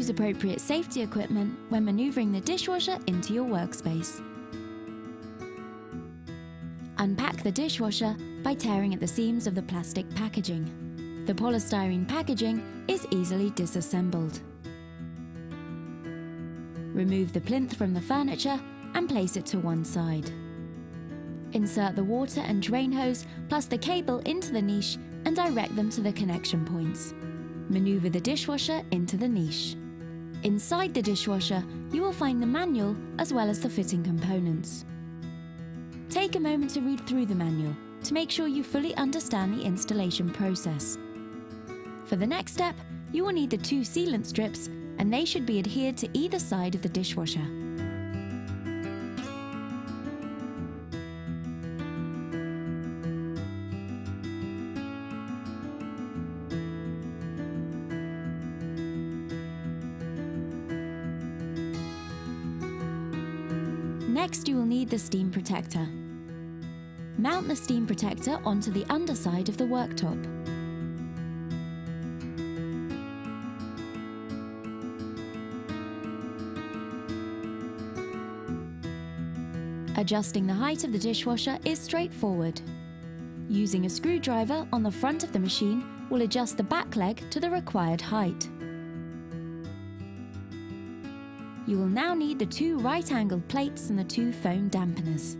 Use appropriate safety equipment when maneuvering the dishwasher into your workspace. Unpack the dishwasher by tearing at the seams of the plastic packaging. The polystyrene packaging is easily disassembled. Remove the plinth from the furniture and place it to one side. Insert the water and drain hose plus the cable into the niche and direct them to the connection points. Maneuver the dishwasher into the niche. Inside the dishwasher, you will find the manual as well as the fitting components. Take a moment to read through the manual to make sure you fully understand the installation process. For the next step, you will need the 2 sealant strips, and they should be adhered to either side of the dishwasher. Next, you will need the steam protector. Mount the steam protector onto the underside of the worktop. Adjusting the height of the dishwasher is straightforward. Using a screwdriver on the front of the machine will adjust the back leg to the required height. You will now need the 2 right-angled plates and the 2 foam dampeners.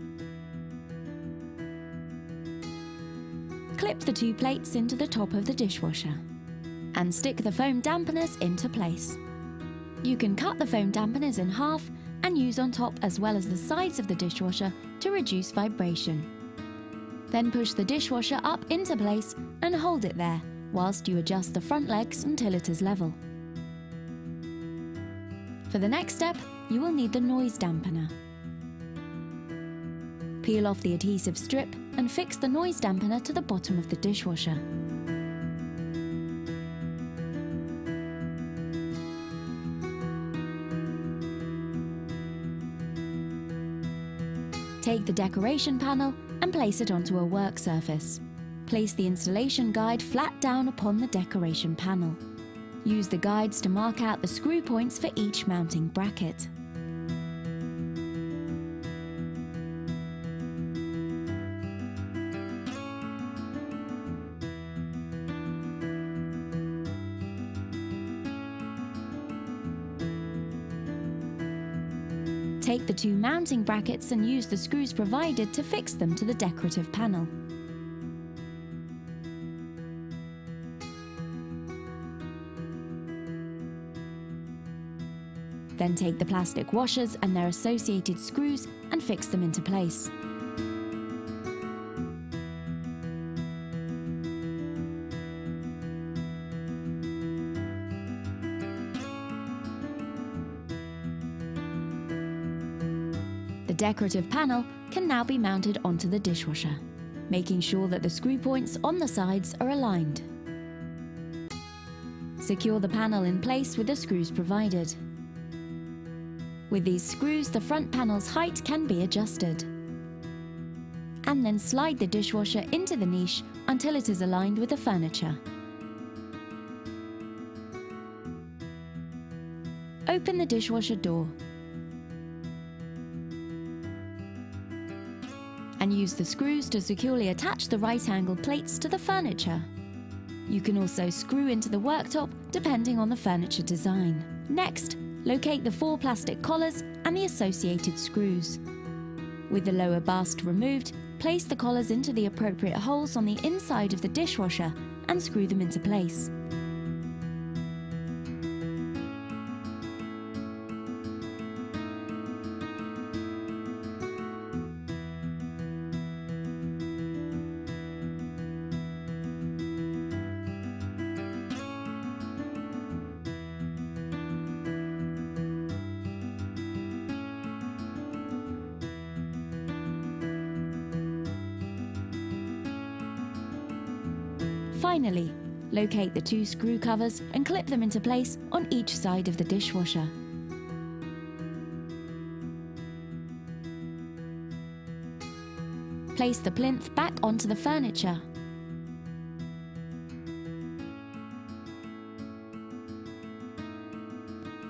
Clip the 2 plates into the top of the dishwasher and stick the foam dampeners into place. You can cut the foam dampeners in half and use on top as well as the sides of the dishwasher to reduce vibration. Then push the dishwasher up into place and hold it there whilst you adjust the front legs until it is level. For the next step, you will need the noise dampener. Peel off the adhesive strip and fix the noise dampener to the bottom of the dishwasher. Take the decoration panel and place it onto a work surface. Place the installation guide flat down upon the decoration panel. Use the guides to mark out the screw points for each mounting bracket. Take the 2 mounting brackets and use the screws provided to fix them to the decorative panel. Then take the plastic washers and their associated screws and fix them into place. The decorative panel can now be mounted onto the dishwasher, making sure that the screw points on the sides are aligned. Secure the panel in place with the screws provided. With these screws, the front panel's height can be adjusted. And then slide the dishwasher into the niche until it is aligned with the furniture. Open the dishwasher door and use the screws to securely attach the right-angle plates to the furniture. You can also screw into the worktop depending on the furniture design. Next, locate the 4 plastic collars and the associated screws. With the lower bast removed, place the collars into the appropriate holes on the inside of the dishwasher and screw them into place. Finally, locate the 2 screw covers and clip them into place on each side of the dishwasher. Place the plinth back onto the furniture.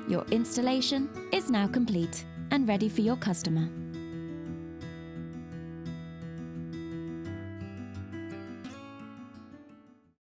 Your installation is now complete and ready for your customer.